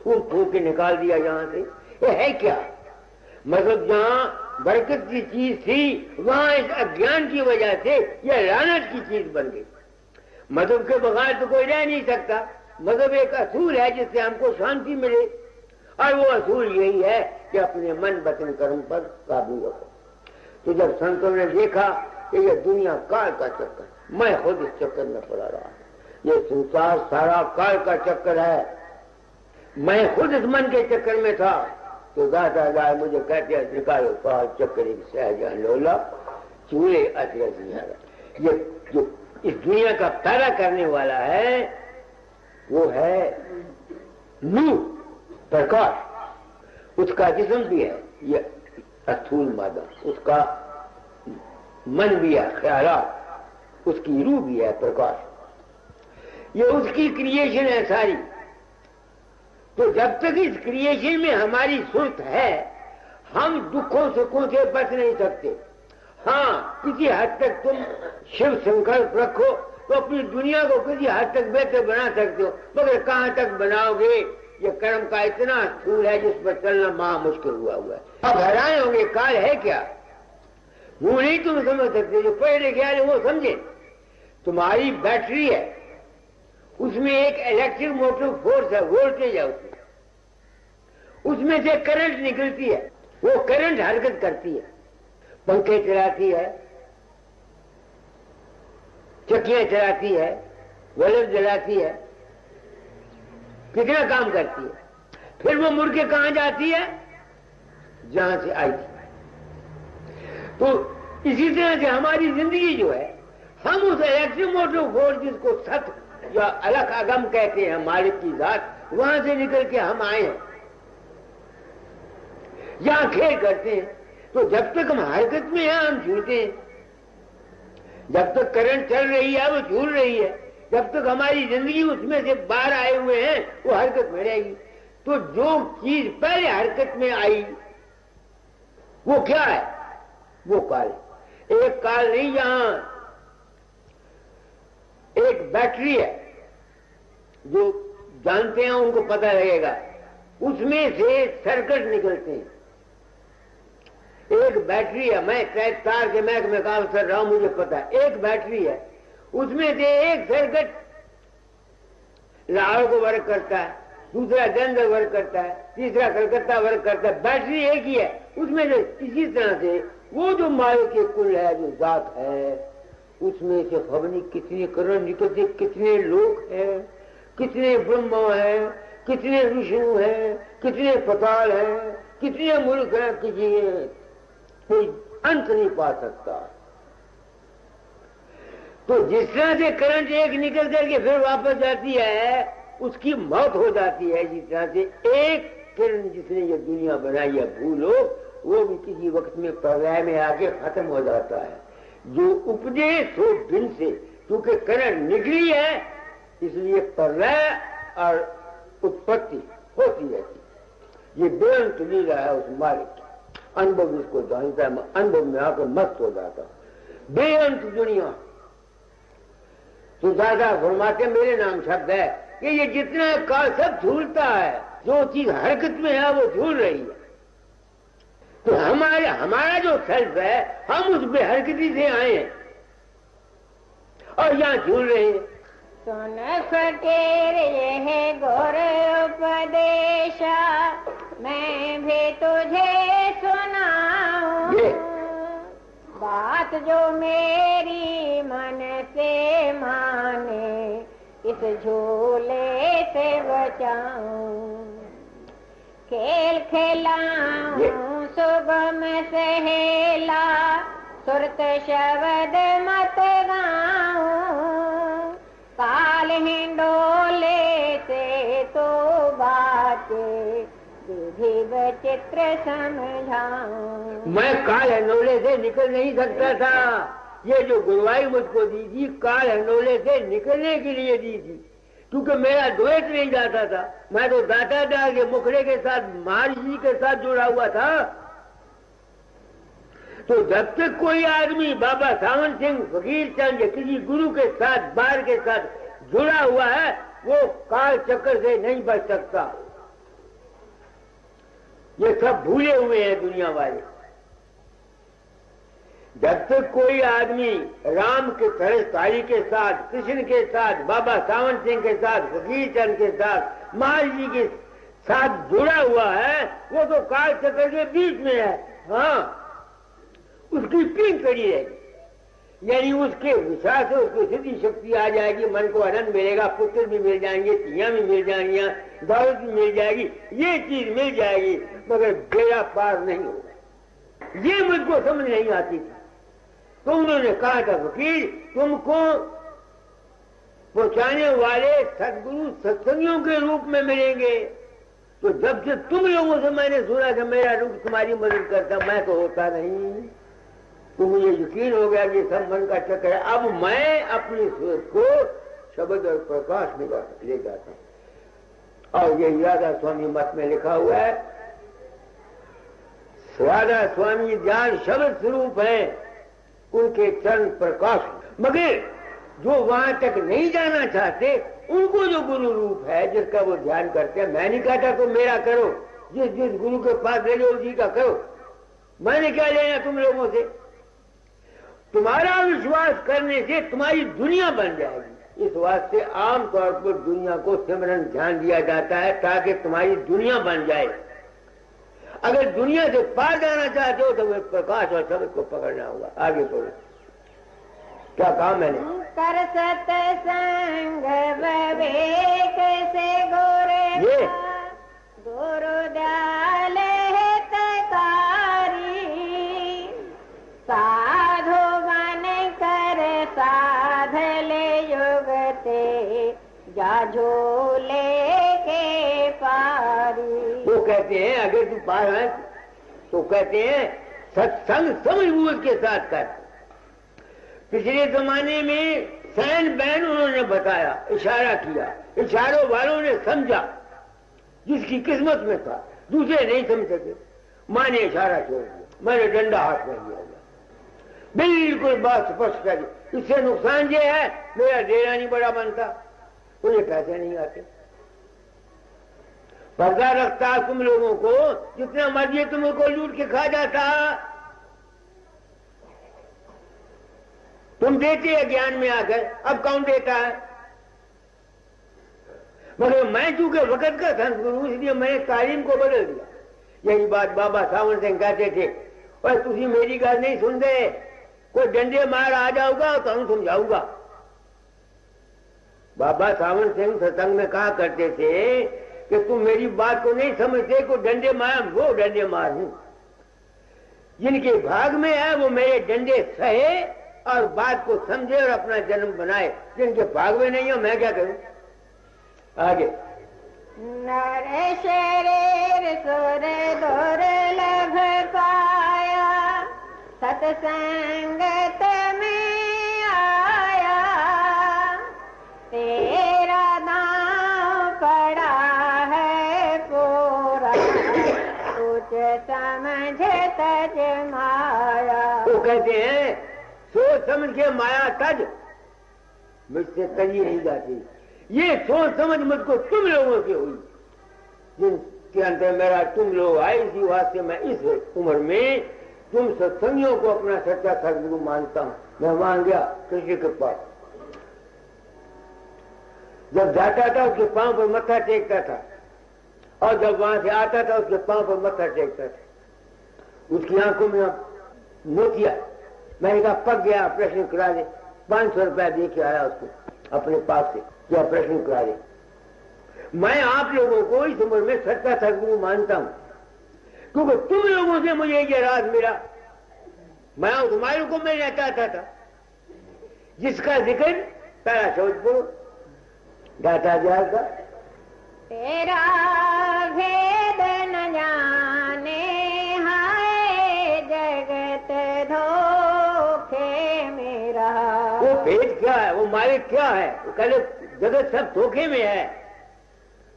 फूंक फूंक के निकाल दिया यहां से। ये है क्या? मतलब जहां बरकत की चीज थी वहां इस अज्ञान की वजह से यह लानत की चीज बन गई। मजहब के बगैर तो कोई रह नहीं सकता। मजहब एक असूल है जिससे हमको शांति मिले, और वो असूल यही है कि अपने मन वचन कर्म पर काबू रखो। तो जब संतों ने देखा कि यह दुनिया काल का चक्कर, मैं खुद इस चक्कर में पड़ा रहा, ये संसार सारा काल का चक्कर है, मैं खुद इस मन के चक्कर में था, तो दादा मुझे कहते हैं निकालो काल चक्कर एक सहज लोला चूहे अचरज। ये जो इस दुनिया का पैदा करने वाला है वो है नूर, प्रकाश। उसका जिस्म भी है ये अस्थूल मादा, उसका मन भी है ख्यालात, उसकी रूह भी है प्रकाश। ये उसकी क्रिएशन है सारी। तो जब तक इस क्रिएशन में हमारी सुर्त है हम दुखों सुखों से बच नहीं सकते। हाँ, किसी हद तक तुम शिव संकल्प रखो तो अपनी दुनिया को किसी हद तक बेहतर बना सकते हो, मगर कहां तक बनाओगे? ये कर्म का इतना स्थूल है जिस पर चलना महा मुश्किल हुआ है। अब हैरान होंगे काल है क्या? वो नहीं तुम समझ सकते। जो पढ़े लिखे वाले वो समझे। तुम्हारी बैटरी है, उसमें एक इलेक्ट्रिक मोटिव फोर्स है, वोल्टेज है, उसमें से करंट निकलती है, वो करंट हरकत करती है, पंखे चलाती है, चक्कियां चलाती है, बल्ब जलाती है, कितना काम करती है। फिर वो मुड़ के कहां जाती है? जहां से आई थी। तो इसी तरह से हमारी जिंदगी जो है, हम उस इलेक्ट्रिक मोटिव फोर्स जिसको सत्य या अलग अगम कहते हैं, मालिक की जात, वहां से निकल के हम आए हैं, यहां खेल करते हैं। तो जब तक हम हरकत में हैं हम झूलते हैं, जब तक करंट चल रही है वो झूल रही है, जब तक हमारी जिंदगी उसमें से बाहर आए हुए हैं वो हरकत में रहेगी। तो जो चीज पहले हरकत में आई वो क्या है? वो काल। एक काल नहीं, यहां एक बैटरी है, जो जानते हैं उनको पता लगेगा, उसमें से सर्किट निकलते हैं। एक बैटरी है, मैं तार के महक में काम कर रहा हूं, मुझे पता है। एक बैटरी है, उसमें से एक सर्किट लाहौर को वर्क करता है, दूसरा जंदर वर्क करता है, तीसरा कलकत्ता वर्क करता है। बैटरी एक ही है उसमें से। इसी तरह से वो जो माया के कुल है, जो जात है, उसमें से खबर नहीं कितने करंट निकलते, कितने लोग हैं, कितने ब्रह्मा हैं, कितने विष्णु हैं, कितने पताल हैं, कितने मुल्क हैं, किसी कोई अंत नहीं पा सकता। तो जिस तरह से करंट एक निकल करके फिर वापस जाती है, उसकी मौत हो जाती है। जिस तरह से एक किरण जिसने ये दुनिया बनाई है भूलो, वो भी किसी वक्त में प्रलय में आके खत्म हो जाता है। जो उपजे सो दिन से, क्योंकि करंट निकली है इसलिए प्रलय और उत्पत्ति होती रहती। ये बेअंत लीला है उस मालिक की। अनुभव इसको जानता है, अनुभव में आकर मस्त हो जाता। बेअंत दुनिया। तो दादा फरमाते मेरे नाम शब्द है कि ये जितना काल सब झूलता है, जो चीज हरकत में है वो झूल रही है। तो हमारा जो सेल्फ है, हम उस बेहरकती से आए हैं और यहाँ झूल रहे हैं। सुन फकीर यह गौर उपदेशा, मैं भी तुझे सुनाऊं। बात जो मेरी मन से माने, इस झूले से बचाऊं। खेल खिलाऊं सुगम सहेला, सुरत शब्द मत गाऊं। काल हिंडोले से तो बातें विधि विचित्र समझाऊं। मैं काल हिंडोले से निकल नहीं सकता था। ये जो गुरुवाई मुझको दी थी, काल हिंडोले से निकलने के लिए दी थी, क्योंकि मेरा द्वैत नहीं जाता था। मैं तो दाता दाल के मुखड़े के साथ, महाराज जी के साथ जुड़ा हुआ था। तो जब तक कोई आदमी बाबा सावन सिंह फकीर चंद या किसी गुरु के साथ, बार के साथ जुड़ा हुआ है, वो काल चक्कर से नहीं बच सकता। ये सब भूले हुए हैं दुनिया वाले। जब तक कोई आदमी राम के सरस्वती के साथ, कृष्ण के साथ, बाबा सावन सिंह के साथ, फकीर चंद के साथ, महाराज जी के साथ जुड़ा हुआ है, वो तो काल चक्र के बीच में है। हाँ, उसकी पीठ पड़ी रहेगी, यानी उसके विश्वास से उसको सिद्धि शक्ति आ जाएगी, मन को आनंद मिलेगा, पुत्र भी मिल जाएंगे, तियां भी मिल जाएंगी, दौलत भी मिल जाएगी, ये चीज मिल जाएगी, मगर बेड़ा पार नहीं होगा। ये मुझको समझ नहीं आती थी। तो उन्होंने कहा था फकीर, तुमको पहुंचाने वाले सदगुरु सत्संगियों के रूप में मिलेंगे। तो जब से तुम लोगों से मैंने सुना कि मेरा रूप तुम्हारी मदद करता, मैं तो होता नहीं। तो मुझे यकीन हो गया कि सब मन का चक्कर है। अब मैं अपनी सोच को शब्द और प्रकाश में ले जाता हूं। और ये राधा स्वामी मत में लिखा हुआ है, राधा स्वामी ज्ञान शब्द स्वरूप है, उनके चरण प्रकाश। मगर जो वहां तक नहीं जाना चाहते, उनको जो गुरु रूप है जिसका वो ध्यान करते हैं, मैं नहीं कहता तो मेरा करो, जिस जिस गुरु के पास ले लो उसी का करो, मैंने क्या लेना तुम लोगों से। तुम्हारा विश्वास करने से तुम्हारी दुनिया बन जाएगी। इस वास्ते आमतौर पर दुनिया को सिमरन ध्यान दिया जाता है ताकि तुम्हारी दुनिया बन जाए। अगर दुनिया से पार जाना चाहते हो तो वे प्रकाश और शब्द को पकड़ना होगा। आगे बोलो, क्या कहा मैंने? कर सत्संग विवेक से गोरे गुरु दयाल हितकारी, साधु बन कर साध ले युगते, जा झूले के पारी। वो कहते हैं अगर तू पार है तो कहते हैं सत्संग समझबूझ के साथ कर। पिछले जमाने में सैन बैन उन्होंने बताया, इशारा किया, इशारों वालों ने समझा, जिसकी किस्मत में था, दूसरे नहीं समझ सके। मां ने इशारा छोड़ दिया, मैंने डंडा हाथ में लिया, बिल्कुल बात स्पष्ट करी। इससे नुकसान ये है मेरा डेरा नहीं बड़ा बनता, मुझे पैसे नहीं आते। पर्दा रखता तुम लोगों को, जितना मर्जी तुमको लूट के खा जाता, तुम देते हैं ज्ञान में आकर, अब कौन देता है? मगर मैं चूंकि वक्त का संस्कृत हूं, इसलिए मैंने तालीम को बदल दिया। यही बात बाबा सावन सिंह कहते थे, और तुझी मेरी गल नहीं सुन दे, कोई डंडे मार आ जाऊगा तो हम समझाऊंगा। बाबा सावन सिंह सत्संग में कहा करते थे कि तुम मेरी बात को नहीं समझते, को डंडे मार, वो डंडे मार हूं। जिनके भाग में है वो मेरे डंडे सहे और बात को समझे और अपना जन्म बनाए, जिनके भाग में नहीं हो मैं क्या करूं। आगे नर शरीर सुर दुर्लभ पाया, सत्संगत में आया, तेरा दांव पड़ा है पूरा, कुछ समझता कहते हैं सोच समझ के माया तज, मुझसे तजी नहीं जाती। ये सोच समझ मुझको तुम लोगों से हुई, जिनके अंदर मेरा तुम लोग आए, इसी वास्ते मैं इस उम्र में तुम सत्संगियों को अपना सच्चा सदगुरु मानता हूं। मैं मान गया कृष्ण के पास, जब जाता था उसके पांव पर मत्था टेकता था, और जब वहां से आता था उसके पांव पर मत्था टेकता था। उसकी आंखों में मोतिया, मैंने कहा पक गया, ऑपरेशन करा दे। 500 रुपया दे के आया उसको अपने पास से कि ऑपरेशन करा दे। मैं आप लोगों को इस उम्र में सच्चा सदगुरु मानता हूं, क्योंकि तुम लोगों से मुझे ये राज मिला। मैं तुम्हारे को मिलना चाहता था, जिसका जिक्र तारा शोधपुर दाता जाल का। तेरा भेद न जाने हाय जगत धोखे में रहा। वो भेद क्या है, वो मालिक क्या है? वो कहले जगत सब धोखे में है।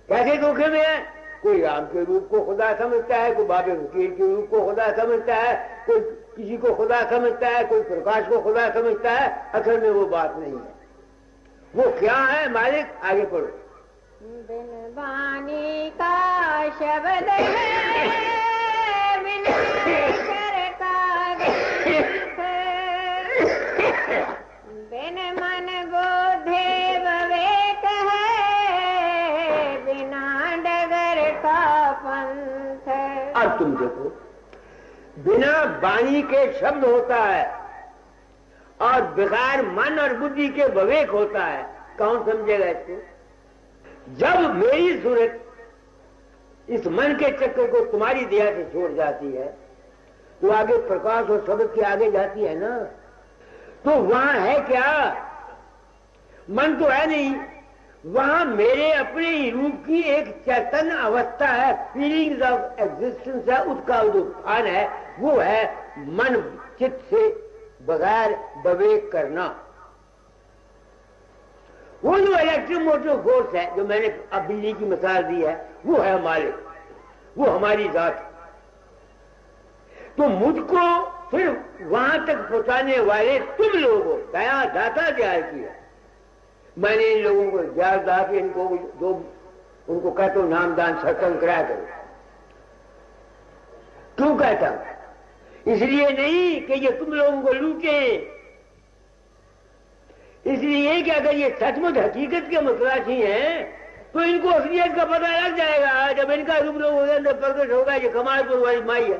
कैसे धोखे में है? कोई राम के रूप को खुदा समझता है, कोई बाबे फकीर के रूप को खुदा समझता है, कोई किसी को खुदा समझता है, कोई प्रकाश को खुदा समझता है। असल में वो बात नहीं है। वो क्या है मालिक? आगे पढ़ो। बिन वाणी का शब्द है, बिन अक्षर का ग्रंथ, बिन मन बोधे विवेक है, बिना डगर का पंथ। अब तुम देखो, बिना वाणी के शब्द होता है और बगैर मन और बुद्धि के विवेक होता है। कौन समझेगा इसको? जब मेरी सूरत इस मन के चक्कर को तुम्हारी दया से छोड़ जाती है, तो आगे प्रकाश और शब्द के आगे जाती है ना, तो वहां है क्या? मन तो है नहीं, वहां मेरे अपने ही रूप की एक चैतन्य अवस्था है, फीलिंग्स ऑफ एग्जिस्टेंस है, उसका जो भान है वो है मन चित्त से बगैर विवेक करना। वो जो इलेक्ट्रिक मोटिव फोर्स है, जो मैंने अब बिजली की मिसाल दी है, वो है मालिक, वो हमारी जात। तो मुझको सिर्फ वहां तक पहुंचाने वाले तुम लोग हो, दया दाता दया किया। मैंने इन लोगों को ज्यादा दा के इनको जो उनको कहता हूं नामदान सत्संग कराया करो। क्यों कहता हूं? इसलिए नहीं कि ये तुम लोगों को लूटे, इसलिए कि अगर ये सचमुच हकीकत के मसलासी हैं तो इनको असलियत का पता लग जाएगा जब इनका रूप लोगों के अंदर प्रकट होगा। ये कमालपुर वाली माई है।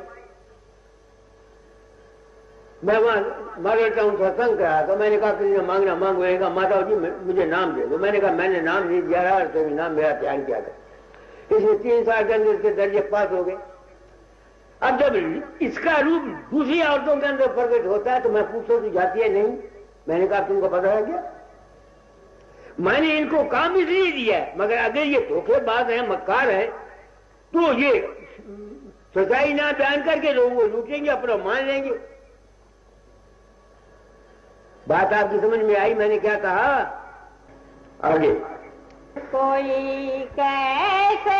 मैं वहां मार्केट टाउन सत्संग कराया तो मैंने कहा किसी ने मांगना मांगो, कहा माता जी मुझे नाम दे दो। मैंने कहा मैंने नाम नहीं दिया रहा, तो नाम मेरा त्याग किया था। इसमें 3 साल के अंदर इसके दर्जे पास हो गए। अब जब इसका रूप दूसरी औरतों के अंदर प्रकट होता है तो मैं पूछता तो जाती है नहीं। मैंने कहा तुमको पता है क्या? मैंने इनको काम इसलिए दिया है, मगर अगर ये धोखेबाज है, मक्कार है, तो ये सच्चाई ना बयान करके लोगों को लूटेंगे, अपना मान लेंगे। बात आपकी समझ में आई? मैंने क्या कहा? आगे कोई कैसे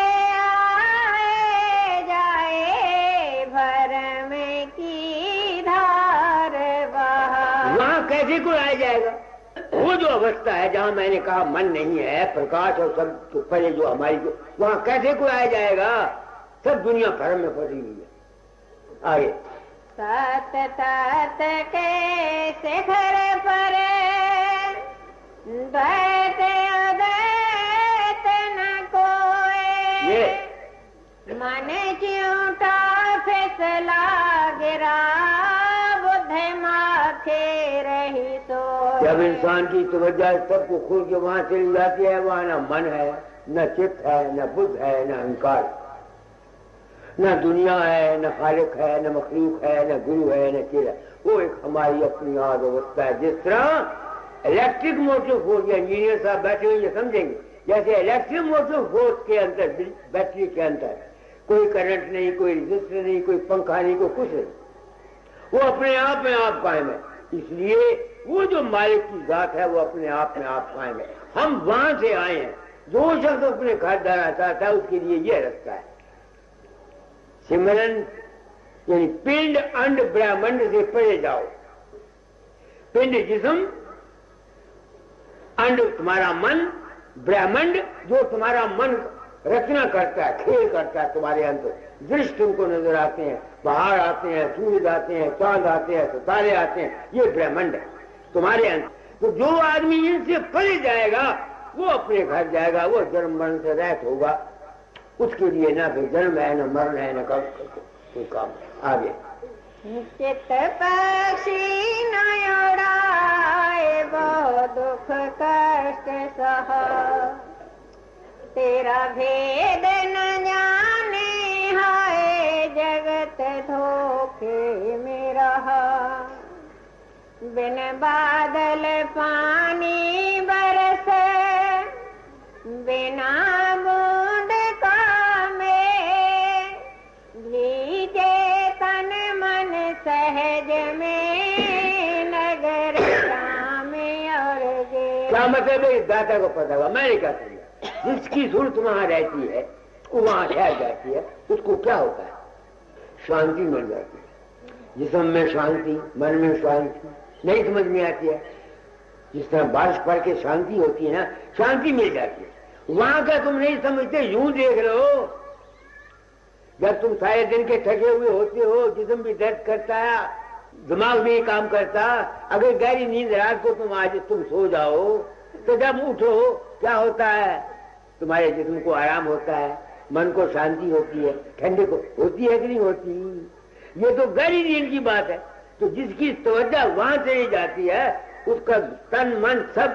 आए जाए भरम की धार बहा। वहां कैसे कोई आ जाएगा? वो जो अवस्था है जहां मैंने कहा मन नहीं है, प्रकाश और सब तो पहले जो हमारी जो, वहां कैसे कोई आ जाएगा? सब दुनिया भर में फंसी हुई है। आगे सत तत के शिखर पर द्वैत अद्वैत न कोई, मन चिंता फिसला गिरा बुद्ध माथे रही तो। जब इंसान की तवज्जो सबको खोल के वहां चली जाती है, वहां न मन है, न चित्त है, न बुद्ध है, न अहंकार, न दुनिया है, न खालिक है, न मखलूक है, न गुरु है, न चेला। वो एक हमारी अपनी याद अवस्था है। जिस तरह इलेक्ट्रिक मोटिव फोर्स, इंजीनियर साहब बैठे हुए समझेंगे, जैसे इलेक्ट्रिक मोटिव फोर्स के अंदर बैटरी के अंदर कोई करंट नहीं, कोई रजिस्टर नहीं, कोई पंखा नहीं, कोई कुछ नहीं, वो अपने आप में आप कायम है। इसलिए वो जो मालिक की जात है वो अपने आप में आप कायम है। हम वहां से आए हैं। जो शख्स अपने घर डालना चाहता है उसके लिए यह रास्ता है। सिमरन यानी पिंड अंड ब्रह्मांड से परे जाओ, पिंड जिस्म, अंड तुम्हारा मन, ब्रह्मांड जो तुम्हारा मन रचना करता है, खेल करता है तुम्हारे अंदर। दृश्य तुमको नजर आते हैं, पहाड़ आते हैं, सूरज आते हैं, चांद आते हैं, सितारे आते हैं, ये ब्रह्मांड है तुम्हारे अंदर। तो जो आदमी इनसे परे जाएगा वो अपने घर जाएगा, वो जन्म मरण से रहित होगा। उसके लिए ना फिर जन्म है, न मरण है, न कोई काम। आगे चित पक्षी न उड़ाए, बहुत दुख कष्ट सहा, तेरा भेद न जाने, हाय जगत धोखे में रहा। बिन बादल पानी बरसे, बिना बूंद का में, भीजे तन मन सहज में, नगर में और गे। क्या मतलब है? दाता को पता होगा, मैंने क्या समझा। जिसकी सूरत वहां रहती है, वो वहां ठहर जाती है, उसको क्या होता है? शांति मिल जाती है। जिस्म में शांति, मन में शांति नहीं समझ में आती है। जिस तरह बारिश पड़ के शांति होती है ना, शांति मिल जाती है। वहां का तुम नहीं समझते, यूं देख रहे हो। जब तुम सारे दिन के थके हुए होते हो, जिस्म भी दर्द करता है, दिमाग भी काम करता, अगर गहरी नींद रात को तुम सो जाओ, तो जब उठो क्या होता है? तुम्हारे जिस्म को आराम होता है, मन को शांति होती है, ठंडे को होती है कि नहीं होती? ये तो गहरी नींद की बात है। तो जिसकी तवज्जो वहां चली जाती है, उसका तन मन सब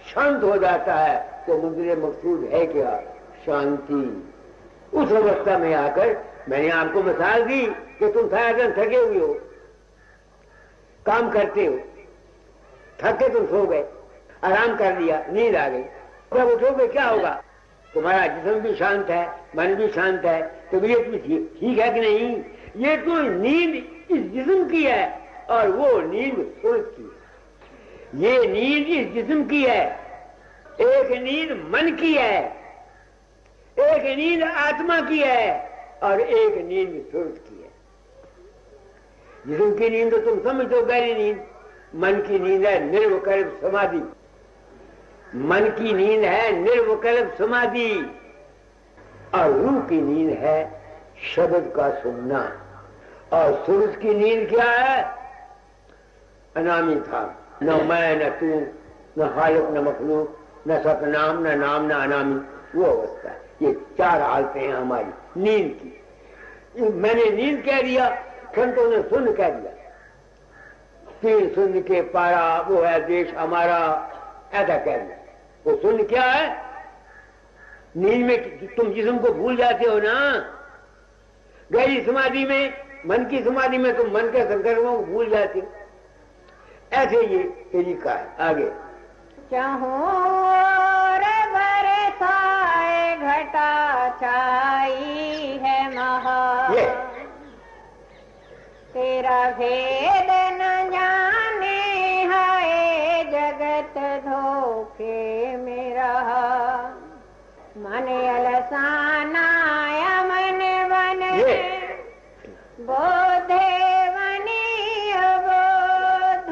शांत हो जाता है। तो मुझे मकसूद है क्या? शांति। उस अवस्था में आकर मैंने आपको मिसाल दी कि तुम सारा दिन थके हुए हो, काम करते हो, थके तुम सो गए, आराम कर लिया, नींद आ गई। जब उठोगे क्या होगा? तुम्हारा जिस्म भी शांत है, मन भी शांत है, तबीयत भी ठीक है कि नहीं? ये तो नींद इस जिस्म की है और वो नींद सूरज की है। ये नींद इस जिस्म की है, एक नींद मन की है, एक नींद आत्मा की है और एक नींद सूरज की है। जिस्म की नींद तो तुम समझो गहरी नींद, मन की नींद है निर्विकल्प समाधि। मन की नींद है निर्विकल्प समाधि और रूह की नींद है शब्द का सुनना। और सूरज की नींद क्या है? अनामी था, न मैं न तू, न खालिक न मखलूक, न सतनाम न नाम न अनामी, वो अवस्था है। ये चार हालतें हैं हमारी नींद की। मैंने नींद कह दिया, संतों ने सुन कह दिया। तीन सुन के पारा वो है देश हमारा, ऐसा कह दिया। वो सुन क्या है? नींद में तुम जिस्म को भूल जाते हो ना। गहरी समाधि में, मन की समाधि में तुम मन के संकल्पों को भूल जाते हो। ऐसे ये तरीका है। आगे चहोर बरसाए घटा छाई है महा, तेरा भेद न जाने, हाय जगत धोखे में रहा। मन अलसाना मन बन, बोधे बनी अबोध,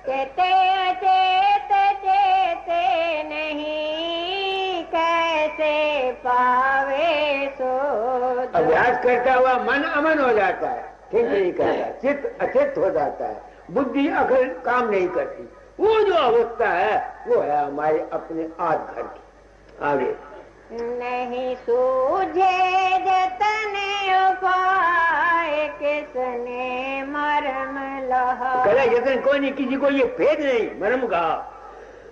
चेते अचेत चेते नहीं, कैसे पावे सोध। अभ्यास करता हुआ मन अमन हो जाता है, ठीक नहीं करता, चित्त अचित हो जाता है, बुद्धि अकल काम नहीं करती। वो जो अवस्था है वो है हमारे अपने आध घर की। आगे नहीं सूझे जतन उपाय, किसने मरम लहा। कला जतन कोई नहीं, किसी को ये भेद नहीं मरम का।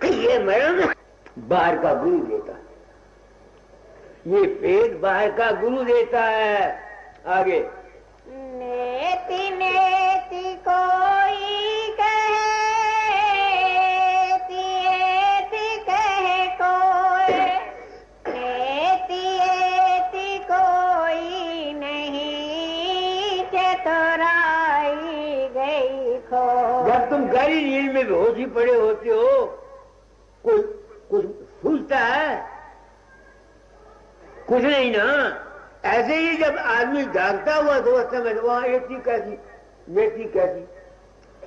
ये मरम बाहर का गुरु देता है, ये भेद बाहर का गुरु देता है। आगे नेति नेति कोई कहे, तिएति कहे कोई, नेति एति कोई नहीं, चतुराई गई खो। जब तुम गहरी नींद में बेहोशी पड़े होते हो, कोई कुछ सूझता है? कुछ नहीं ना। ऐसे ही जब आदमी जागता हुआ तो समझ वहां एती कैसी, नेति कैसी,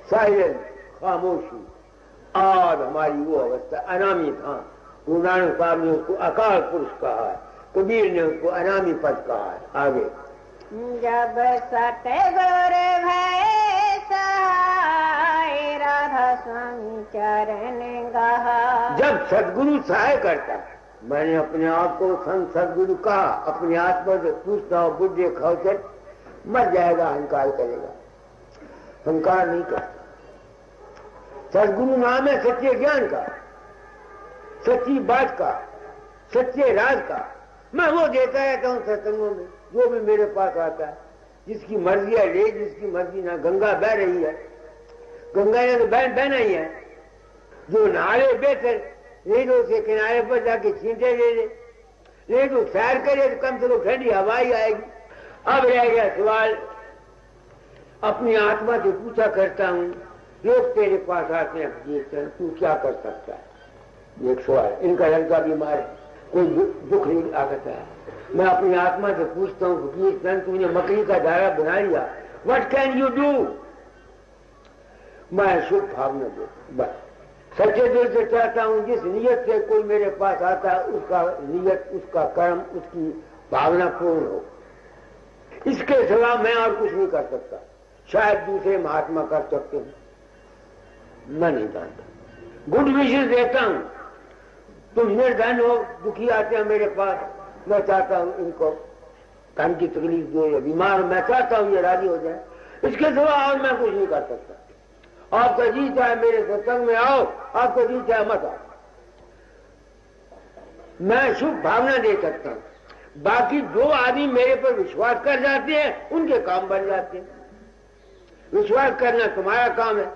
साइलेंस, खामोशी। आज हमारी वो अवस्था अनामी था। गुरु नानक साहब ने उसको अकाल पुरुष कहा है, कबीर ने उसको अनामी पद कहा है। आगे जब सतगुर भय सहाय राधा स्वामी चरण गहा। जब सदगुरु सहाय करता है, मैंने अपने आप को संत सदगुरु कहा, अपने आत्मा से पूछता हूं, बुढ़े खौचर मर जाएगा, अहंकार करेगा, अहंकार नहीं करता। सदगुरु नाम है सच्चे ज्ञान का, सच्ची बात का, सच्चे राज का। मैं वो देता रहता हूं सत्संगों में, जो भी मेरे पास आता है। जिसकी मर्जी है ले, जिसकी मर्जी ना। गंगा बह रही है, गंगा ने तो बहना ही है। जो नाले बेहतर रेडो से किनारे पर जाके छींटे ले ले, रेडो सैर करे तो कम से कम ठंडी हवा ही आएगी। अब रह गया सवाल, अपनी आत्मा से पूछा करता हूं, लोग तेरे पास आते हैं, तू क्या कर सकता है? एक सवाल। इनका लड़का बीमार है, कोई दुख नहीं आगता है। मैं अपनी आत्मा से पूछता हूं, फकीर तूने मकड़ी का दायरा बना लिया, व्हाट कैन यू डू? मैं शुभ भावना दे, बस सच्चे दिल से चाहता हूं, जिस नियत से कोई मेरे पास आता है उसका नियत, उसका कर्म, उसकी भावना पूर्ण हो। इसके सिवा मैं और कुछ नहीं कर सकता। शायद दूसरे महात्मा कर सकते हैं, मैं नहीं जानता। गुड विशेष देता हूं, तुम निर्धन हो, दुखी आते हैं मेरे पास, मैं चाहता हूं इनको धन की तकलीफ दो, या बीमार, मैं चाहता हूं ये राजी हो जाए। इसके सिवा और मैं कुछ नहीं कर सकता। आपका जी चाहे मेरे सत्संग में आओ, आपका जी चाहे मत आओ, मैं शुभ भावना दे सकता हूं। बाकी जो आदमी मेरे पर विश्वास कर जाते हैं उनके काम बन जाते हैं। विश्वास करना तुम्हारा काम है,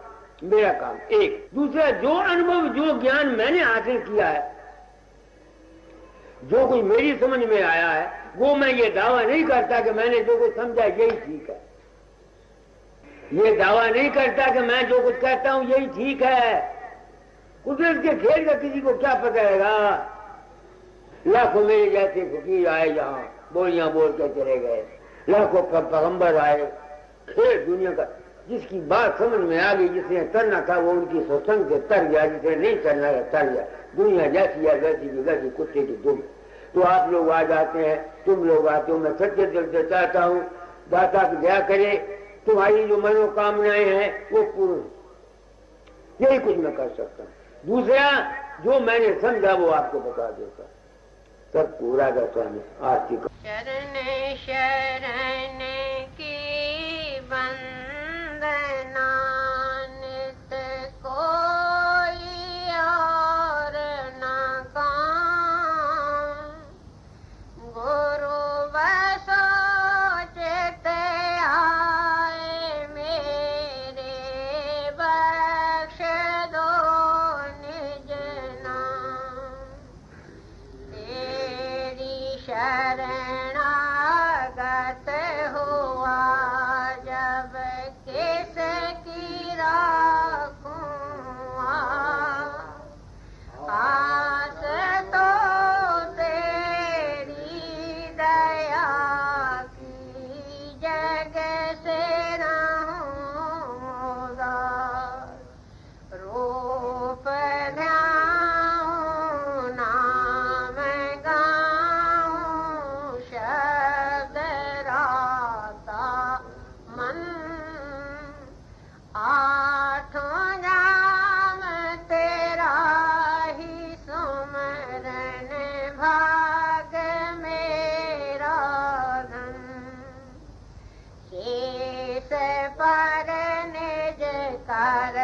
मेरा काम एक। दूसरा, जो अनुभव, जो ज्ञान मैंने हासिल किया है, जो कुछ मेरी समझ में आया है, वो मैं ये दावा नहीं करता कि मैंने जो कुछ समझा यही ठीक है। ये दावा नहीं करता कि मैं जो कुछ कहता हूं यही ठीक है। कुदरत के खेल का किसी को क्या पता रहेगा। लाखों मेरे जैसे फकीर आए, यहां बोलियां बोल के चले गए, लाखों पैगंबर आए, खेल दुनिया का। जिसकी बात समझ में आ गई, जिसने तरना था वो उनकी सत्संग से तर गया, जिसने नहीं तरना था तर गया। दुनिया जैसी है वैसी की वैसी, कुत्ते की दुम। तो आप लोग आ जाते हैं, तुम लोग आते हो, मैं सच्चे दिल से चाहता हूं दाता की दया करे, तुम्हारी जो मनोकामनाएं हैं वो पूर्ण, यही कुछ मैं कर सकता हूं। दूसरा, जो मैंने समझा वो आपको बता देता, सब पूरा का स्वामी आरती का। शरण शरण की वंदना नित कोई और न गाऊं, गुरु बसो चित आए मेरे, बख्श दो निज नाम। तेरी शरणागत हुआ जब किसकी राखूं आस, तो तेरी दया की जग से रहूंगा। रूप ध्याऊं नाम गाऊं, शब्द राता मन, आठों नाम तेरा ही सुमरन, भाग मेरा धन। शेष पर निज कर